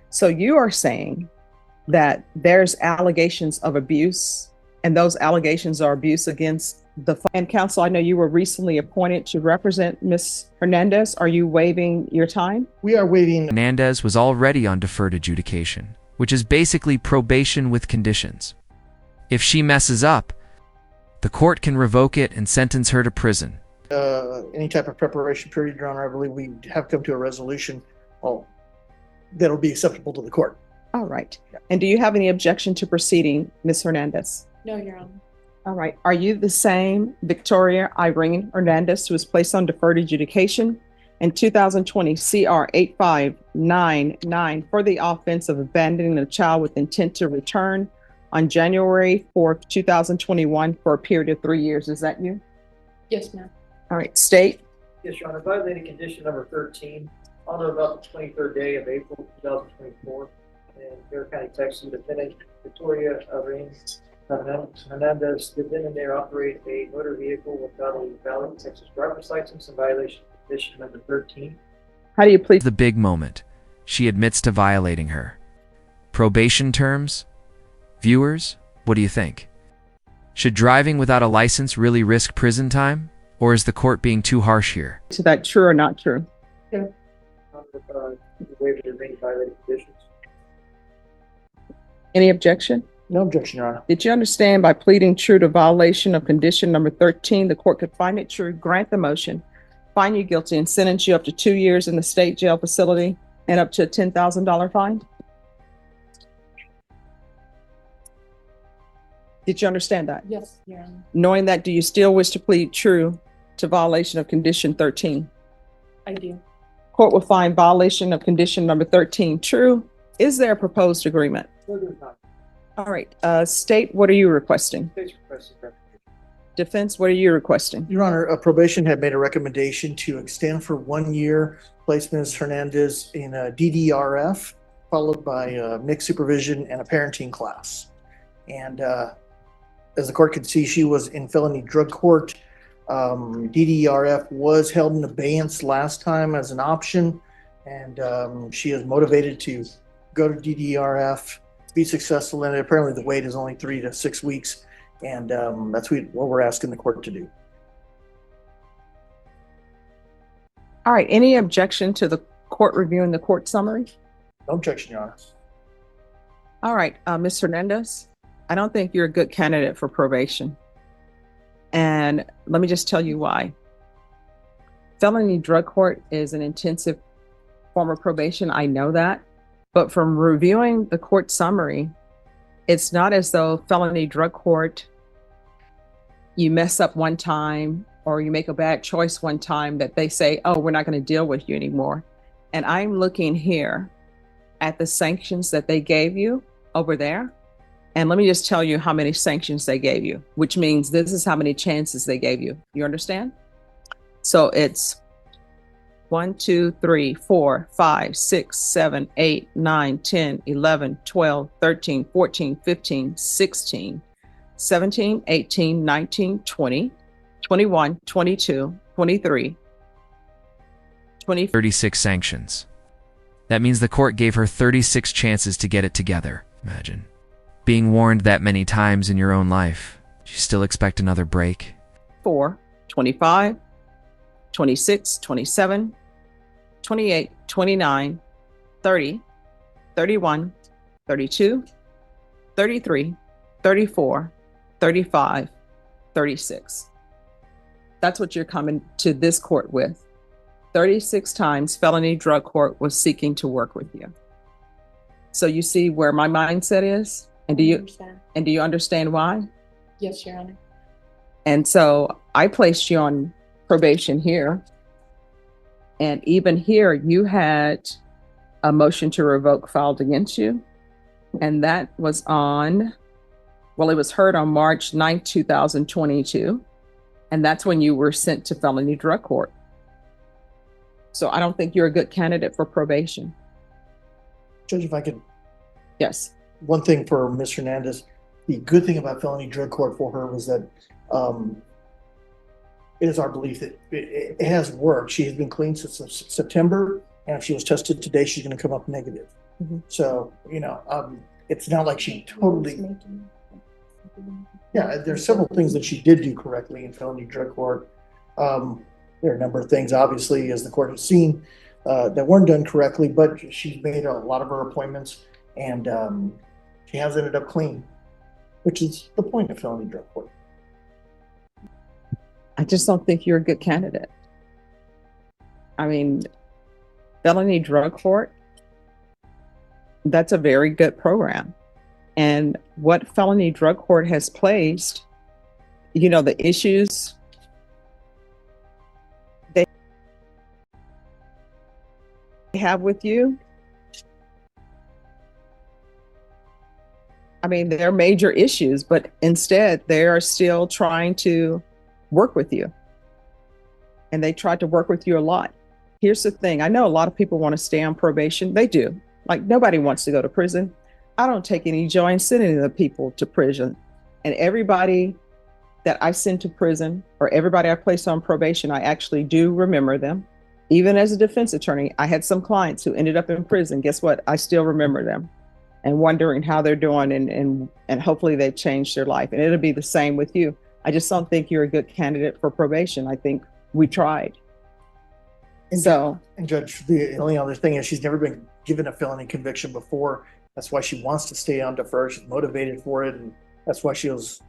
So you are saying that there's allegations of abuse, and those allegations are abuse against the and counsel. I know you were recently appointed to represent Ms. Hernandez. Are you waiving your time? We are waiving. Hernandez was already on deferred adjudication, which is basically probation with conditions. If she messes up, the court can revoke it and sentence her to prison. Any type of preparation period, Your Honor, I believe we have come to a resolution that'll be acceptable to the court. All right. And do you have any objection to proceeding, Ms. Hernandez? No, Your Honor. All right. Are you the same Victoria Irene Hernandez who was placed on deferred adjudication in 2020 CR 8599 for the offense of abandoning a child with intent to return on January 4th, 2021 for a period of 3 years? Is that you? Yes, ma'am. All right. State. Yes, Your Honor. Violating condition number 13 on or about the 23rd day of April 2024 in Bear County, Texas. Defendant Victoria Irene Hernandez did then and there operate a motor vehicle without a valid Texas driver's license in violation of condition number 13. How do you plead? The big moment. She admits to violating her. Probation terms? Viewers, what do you think? Should driving without a license really risk prison time? Or is the court being too harsh here? Is that true or not true? Yeah. Waiver of any violated conditions. Any objection? No objection, Your Honor. Did you understand by pleading true to violation of condition number 13, the court could find it true, grant the motion, find you guilty, and sentence you up to 2 years in the state jail facility and up to a $10,000 fine? Did you understand that? Yes, Your Honor. Knowing that, do you still wish to plead true to violation of condition 13? I do. Court will find violation of condition number 13 true. Is there a proposed agreement? No, there's not. All right. State, what are you requesting? State's requesting revocation. Defense, what are you requesting? Your Honor, probation had made a recommendation to extend for 1 year, place Ms. Hernandez in a DDRF, followed by mixed supervision and a parenting class. And as the court could see, she was in felony drug court. DDRF was held in abeyance last time as an option, and she is motivated to go to DDRF, be successful in it. Apparently the wait is only 3 to 6 weeks, and that's what we're asking the court to do. All right. Any objection to the court reviewing the court summary? No objection, Your Honor. All right. Ms. Hernandez, I don't think you're a good candidate for probation. And let me just tell you why. Felony drug court is an intensive form of probation. I know that. But from reviewing the court summary, it's not as though felony drug court, you mess up one time or you make a bad choice one time that they say, oh, we're not going to deal with you anymore. And I'm looking here at the sanctions that they gave you over there. And let me just tell you how many sanctions they gave you, which means this is how many chances they gave you. You understand? So it's 1, 2, 3, 4, 5, 6, 7, 8, 9, 10, 11, 12, 13, 14, 15, 16, 17, 18, 19, 20, 21, 22, 23, 24. 36 sanctions. That means the court gave her 36 chances to get it together. Imagine. Being warned that many times in your own life. You still expect another break? 4, 25, 26, 27, 28, 29, 30, 31, 32, 33, 34, 35, 36. That's what you're coming to this court with. 36 times felony drug court was seeking to work with you. So you see where my mindset is? And do you understand why? Yes, Your Honor. And so I placed you on probation here. And even here, you had a motion to revoke filed against you. And that was on, well, it was heard on March 9th, 2022. And that's when you were sent to felony drug court. So I don't think you're a good candidate for probation. Judge, if I could. Yes. One thing for Ms. Hernandez, the good thing about felony drug court for her was that it is our belief that it has worked. She has been clean since September, and if she was tested today, she's going to come up negative. Mhm. So, it's not like she totally, yeah, there's several things that she did do correctly in felony drug court. There are a number of things, obviously, as the court has seen, that weren't done correctly, but she's made a lot of her appointments, and she has ended up clean, which is the point of felony drug court. I just don't think you're a good candidate. I mean, felony drug court, that's a very good program. And what felony drug court has placed, the issues they have with you, I mean, they're major issues, but instead they are still trying to work with you. And they tried to work with you a lot. Here's the thing. I know a lot of people want to stay on probation. They do. Like, nobody wants to go to prison. I don't take any joy in sending the people to prison. And everybody that I send to prison, or everybody I place on probation, I actually do remember them. Even as a defense attorney, I had some clients who ended up in prison. Guess what? I still remember them and wondering how they're doing, and hopefully they've changed their life. And it'll be the same with you. I just don't think you're a good candidate for probation. I think we tried. And So, And Judge, the only other thing is she's never been given a felony conviction before. That's why she wants to stay on defer. She's motivated for it, and that's why she was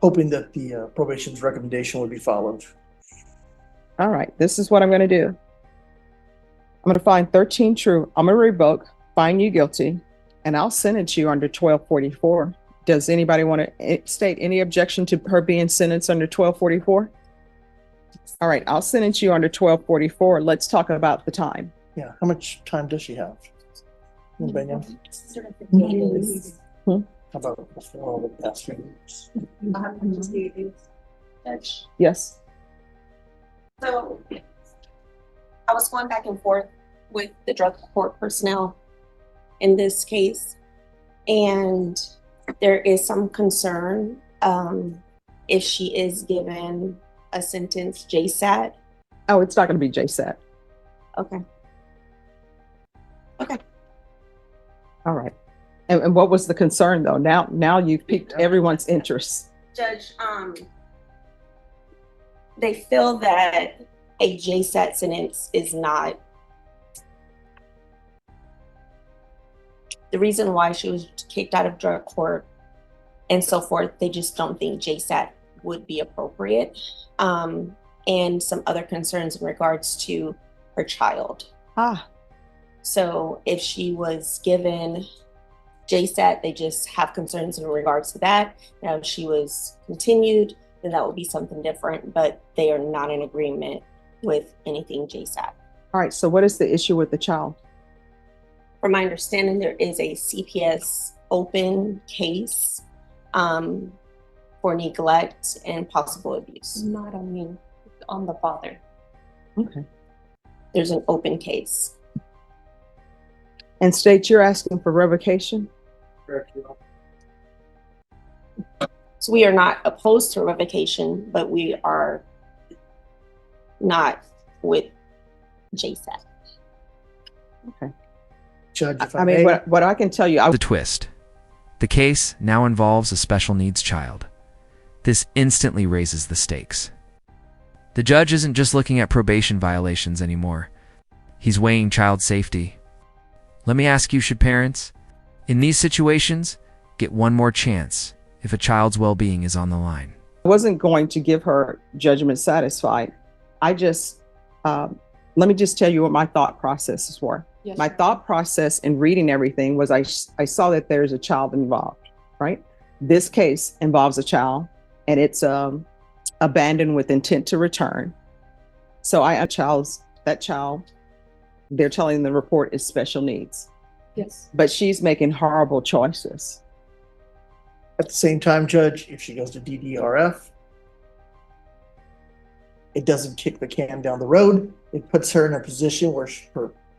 hoping that the probation's recommendation would be followed. all right, this is what I'm going to do. I'm going to find 13 true. I'm going to revoke, find you guilty, and I'll sentence you under 1244. Does anybody want to state any objection to her being sentenced under 1244? All right, I'll sentence you under 1244. Let's talk about the time. Yeah, how much time does she have? Anybody know? How about before the past few weeks? Judge. Yes. So I was going back and forth with the drug court personnel in this case, and there is some concern if she is given a sentence JSAT. Oh, it's not going to be JSAT. Okay. Okay. All right. And what was the concern though? Now you've piqued everyone's interest. Judge, they feel that a JSAT sentence is not the reason why she was kicked out of drug court and so forth. They just don't think JSAT would be appropriate. And some other concerns in regards to her child. So if she was given JSAT, they just have concerns in regards to that. Now, if she was continued, then that would be something different, but they are not in agreement with anything JSAT. All right. So what is the issue with the child? From my understanding, there is a CPS open case for neglect and possible abuse. Not on me, on the father. Okay. There's an open case. And state you're asking for revocation? Correct, Your Honor. So we are not opposed to revocation, but we are not with JSAT. Okay. Judge, if I mean, may, what I can tell you, The twist. The case now involves a special needs child. This instantly raises the stakes. The judge isn't just looking at probation violations anymore. He's weighing child safety. Let me ask you, should parents, in these situations, get one more chance if a child's well-being is on the line? I wasn't going to give her judgment satisfied. I just, let me just tell you what my thought processes were. Yes, My sir. thought process in reading everything was I saw that there's a child involved, right? This case involves a child, and it's abandoned with intent to return. So that child, they're telling the report is special needs, Yes. but she's making horrible choices. at the same time, Judge, if she goes to DDRF, it doesn't kick the can down the road. It puts her in a position where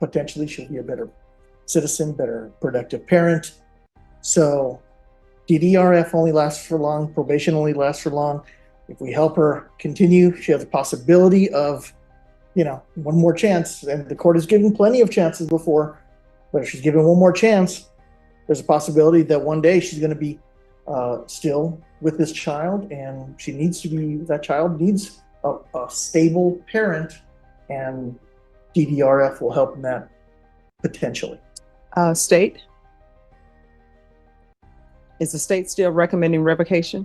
potentially she'll be a better citizen, better productive parent. So DDRF only lasts for long, probation only lasts for long. If we help her continue, she has a possibility of, one more chance. And the court has given plenty of chances before. But if she's given one more chance, there's a possibility that one day she's going to be still with this child, and that child needs a stable parent, and DDRF will help in that potentially. State? Is the state still recommending revocation?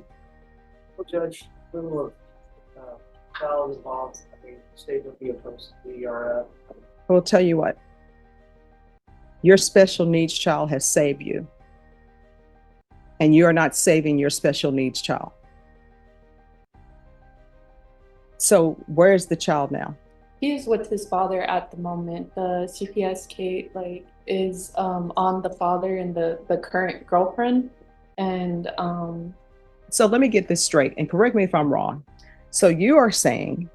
Well, Judge, little of child involved, I mean, state would be opposed to DRF. I will tell you what. Your special needs child has saved you. And you are not saving your special needs child. So where is the child now? He is with his father at the moment. The CPS case is on the father and the current girlfriend. And so let me get this straight, and correct me if I'm wrong. So you are saying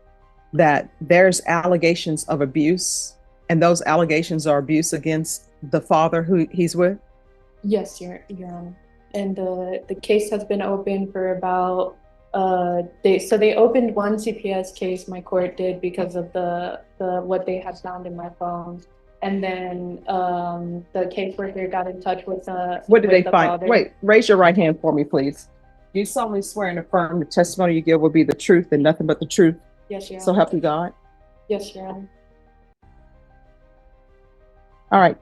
that there's allegations of abuse, and those allegations are abuse against the father who he's with? yes, Your Honor. And the case has been open for about they opened one CPS case, my court did, because of the what they had found in my phone. And then the caseworker got in touch with What did with they the find? father. Wait, raise your right hand for me, please. Do you solemnly swear and affirm the testimony you give will be the truth and nothing but the truth? Yes, Your Honor. So help you God. Yes, Your Honor. All right.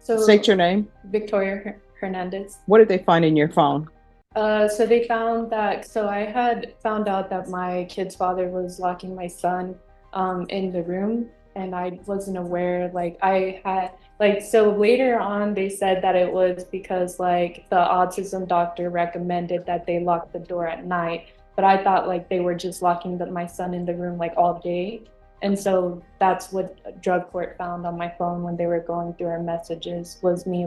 So State your name. Victoria Hernandez. What did they find in your phone? So they found that, so I had found out that my kid's father was locking my son in the room, and I wasn't aware, so later on they said that it was because the autism doctor recommended that they lock the door at night, but I thought they were just locking my son in the room all day. And so that's what drug court found on my phone when they were going through our messages, was me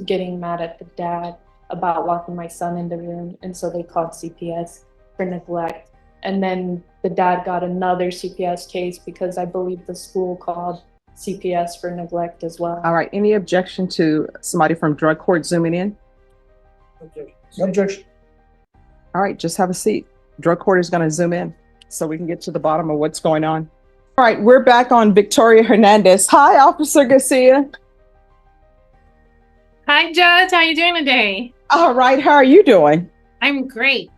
getting mad at the dad about locking my son in the room. And so they called CPS for neglect. And then the dad got another CPS case because I believe the school called CPS for neglect as well. All right. Any objection to somebody from drug court zooming in? Objection. No objection. All right. Just have a seat. Drug court is going to zoom in so we can get to the bottom of what's going on. All right. We're back on Victoria Hernandez. Hi, Officer Garcia. Hi, Judge. How you doing today? All right. How are you doing? I'm great.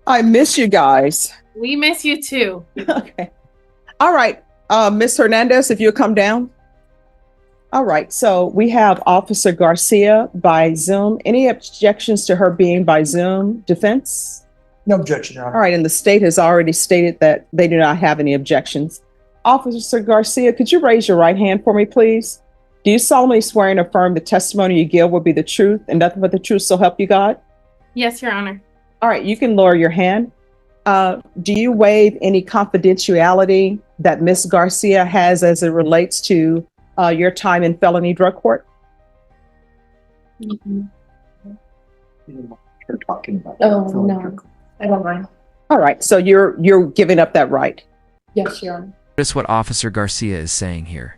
I miss you guys. We miss you too. Okay. All right. Miss Hernandez, if you'll come down. All right. So we have Officer Garcia by Zoom. Any objections to her being by Zoom? Defense? No objection, Your Honor. All right. And the state has already stated that they do not have any objections. Officer Garcia, could you raise your right hand for me, please? Do you solemnly swear and affirm the testimony you give will be the truth and nothing but the truth, so help you God? Yes, Your Honor. All right, you can lower your hand. Do you waive any confidentiality that Ms. Garcia has as it relates to your time in felony drug court? Mhm. We're talking about. Oh, no, I don't mind. All right, so you're giving up that right. Yes, Your Honor. Notice what Officer Garcia is saying here.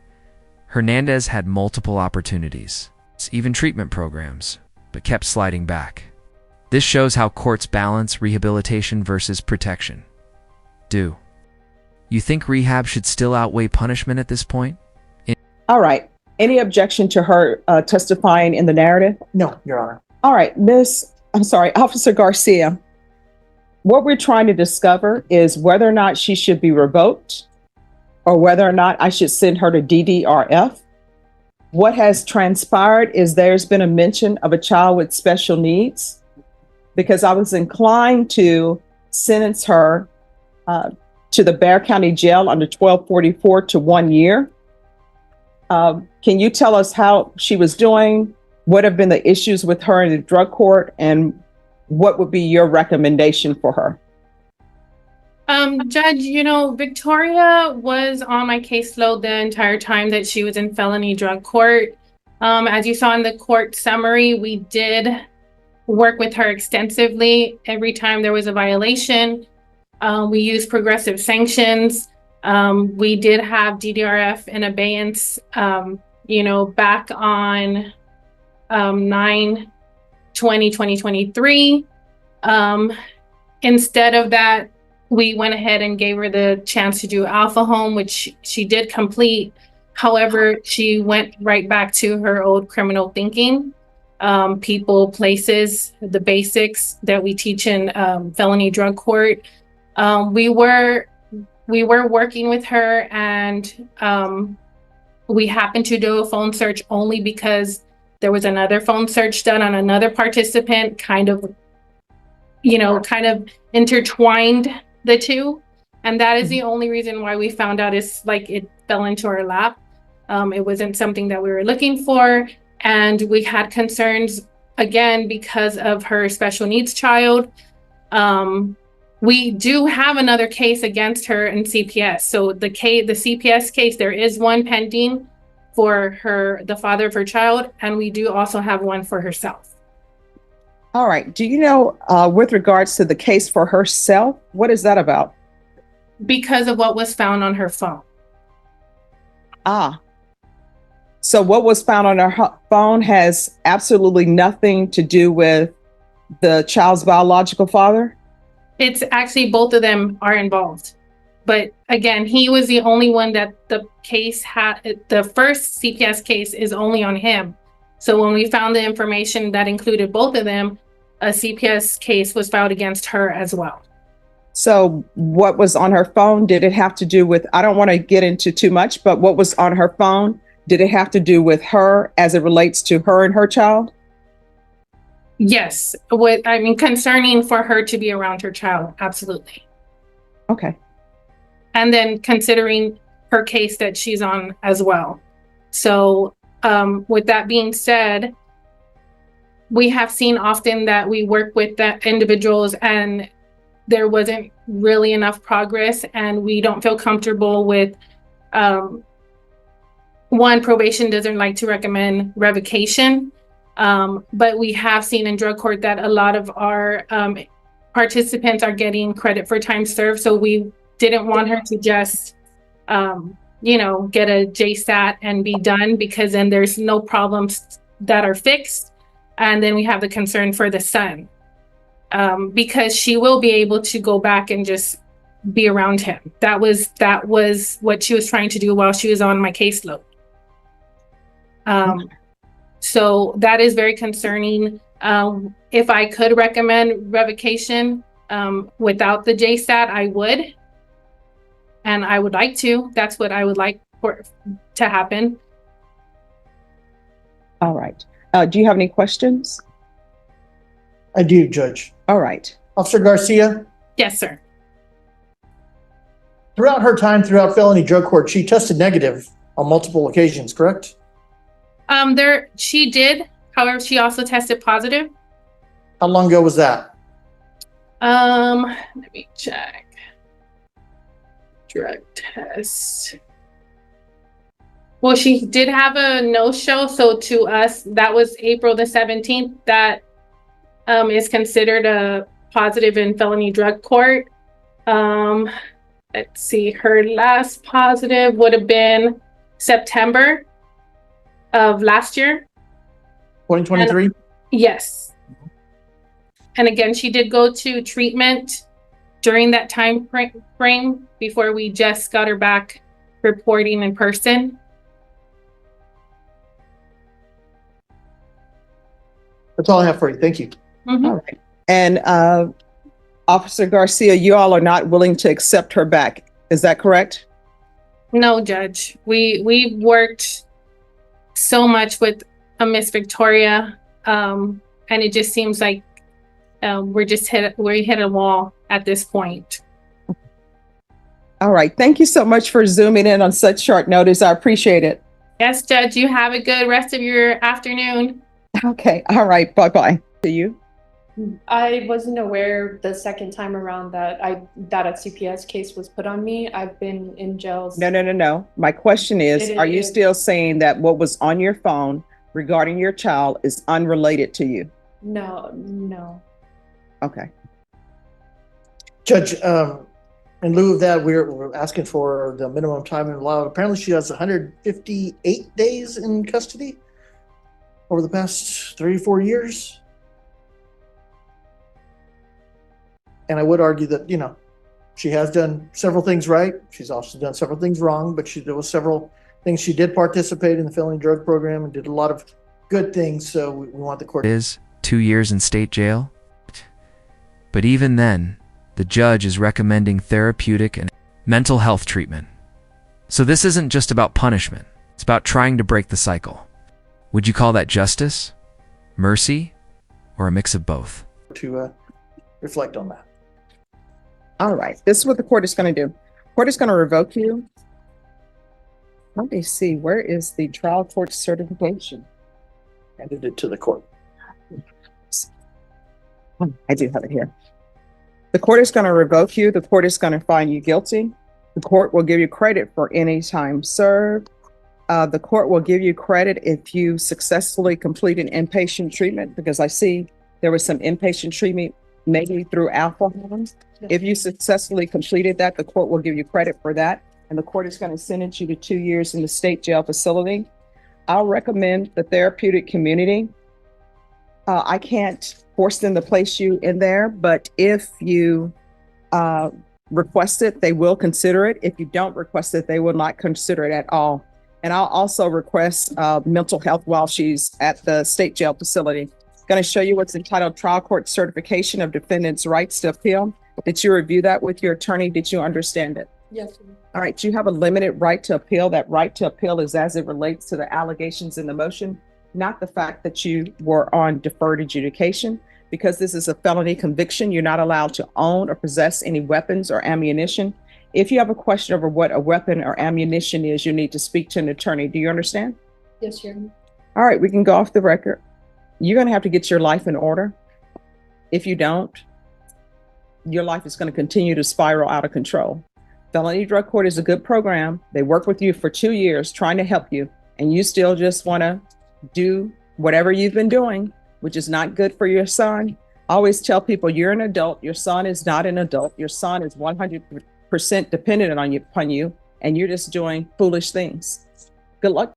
Hernandez had multiple opportunities, even treatment programs, but kept sliding back. This shows how courts balance rehabilitation versus protection. Do you think rehab should still outweigh punishment at this point? All right, any objection to her testifying in the narrative? No, Your Honor. All right, Officer Garcia, what we're trying to discover is whether or not she should be revoked or whether or not I should send her to DDRF. What has transpired is there's been a mention of a child with special needs, because I was inclined to sentence her to the Bexar County Jail under 1244 to 1 year. Can you tell us how she was doing? What have been the issues with her in the drug court, and what would be your recommendation for her? Judge, Victoria was on my caseload the entire time that she was in felony drug court. As you saw in the court summary, we did work with her extensively. Every time there was a violation, we used progressive sanctions. We did have DDRF in abeyance, back on 9/20/2023. Instead of that, we went ahead and gave her the chance to do Alpha Home, which she did complete. However, she went right back to her old criminal thinking. People, places, the basics that we teach in felony drug court. We were working with her, and we happened to do a phone search only because there was another phone search done on another participant, kind of intertwined the two. And that is the only reason why we found out, is like it fell into our lap. It wasn't something that we were looking for. And we had concerns, again, because of her special needs child. We do have another case against her in CPS. So the CPS case, there is one pending for the father of her child, and we do also have one for herself. All right. Do you know, with regards to the case for herself, what is that about? Because of what was found on her phone. So what was found on her phone has absolutely nothing to do with the child's biological father? It's actually both of them are involved. But again, he was the only one that the case had. The first CPS case is only on him. So when we found the information that included both of them, a CPS case was filed against her as well. So what was on her phone? Did it have to do with, I don't want to get into too much, but what was on her phone? Did it have to do with her as it relates to her and her child? Yes. Concerning for her to be around her child. Absolutely. Okay. And then considering her case that she's on as well. So with that being said, we have seen often that we work with the individuals and there wasn't really enough progress, and we don't feel comfortable with probation doesn't like to recommend revocation. But we have seen in drug court that a lot of our participants are getting credit for time served. So we didn't want her to just, get a JSAT and be done, because then there's no problems that are fixed. And then we have the concern for the son, because she will be able to go back and just be around him. That was what she was trying to do while she was on my caseload. So that is very concerning. If I could recommend revocation without the JSAT, I would. And I would like to. That's what I would like to happen. All right. Do you have any questions? I do, Judge. All right. Officer Garcia, Yes, sir. throughout her time throughout felony drug court, she tested negative on multiple occasions, correct? She did. However, she also tested positive. How long ago was that? Let me check. Drug test. Well, she did have a no-show, so to us, that was April the 17th. That is considered a positive in felony drug court. Let's see, her last positive would have been September of last year. 2023? Yes. And again, she did go to treatment during that time frame before we just got her back reporting in person. That's all I have for you. Thank you. Mm-hmm. All right. And Officer Garcia, you all are not willing to accept her back. Is that correct? No, Judge. We worked so much with Miss Victoria, and it just seems like we hit a wall at this point. All right. Thank you so much for zooming in on such short notice. I appreciate it. Yes, Judge. You have a good rest of your afternoon. Okay. All right. Bye-bye. To you. I wasn't aware the second time around that a CPS case was put on me. I've been in jail. No. My question is, It are you is. still saying that what was on your phone regarding your child is unrelated to you? No. Okay. Judge, in lieu of that, we're asking for the minimum time in law. Apparently she has 158 days in custody over the past 3-4 years. And I would argue that, she has done several things right. She's also done several things wrong, but there was several think she did participate in the felony drug program and did a lot of good things. So we want the court. Is 2 years in state jail? But even then, the judge is recommending therapeutic and mental health treatment. So this isn't just about punishment. It's about trying to break the cycle. Would you call that justice, mercy, or a mix of both? To reflect on that. All right, this is what the court is going to do. Court is going to revoke you. Let me see, where is the trial court certification? Handed it to the court. I do have it here. The court is going to revoke you. The court is going to find you guilty. The court will give you credit for any time served. The court will give you credit if you successfully complete an inpatient treatment, because I see there was some inpatient treatment maybe through alcohol. If you successfully completed that, the court will give you credit for that. And the court is going to sentence you to 2 years in the state jail facility. I'll recommend the therapeutic community. I can't force them to place you in there, but if you request it, they will consider it. If you don't request it, they will not consider it at all. And I'll also request mental health while she's at the state jail facility. Going to show you what's entitled Trial Court Certification of Defendant's Rights to Appeal. Did you review that with your attorney? Did you understand it? Yes. All right, you have a limited right to appeal. That right to appeal is as it relates to the allegations in the motion, not the fact that you were on deferred adjudication. Because this is a felony conviction, you're not allowed to own or possess any weapons or ammunition. If you have a question over what a weapon or ammunition is, you need to speak to an attorney. Do you understand? Yes, Your Honor. All right, we can go off the record. You're going to have to get your life in order. If you don't, your life is going to continue to spiral out of control. Felony Drug Court is a good program. They work with you for 2 years trying to help you, and you still just want to do whatever you've been doing, which is not good for your son. I always tell people, you're an adult. Your son is not an adult. Your son is 100% dependent on you, upon you, and you're just doing foolish things. Good luck.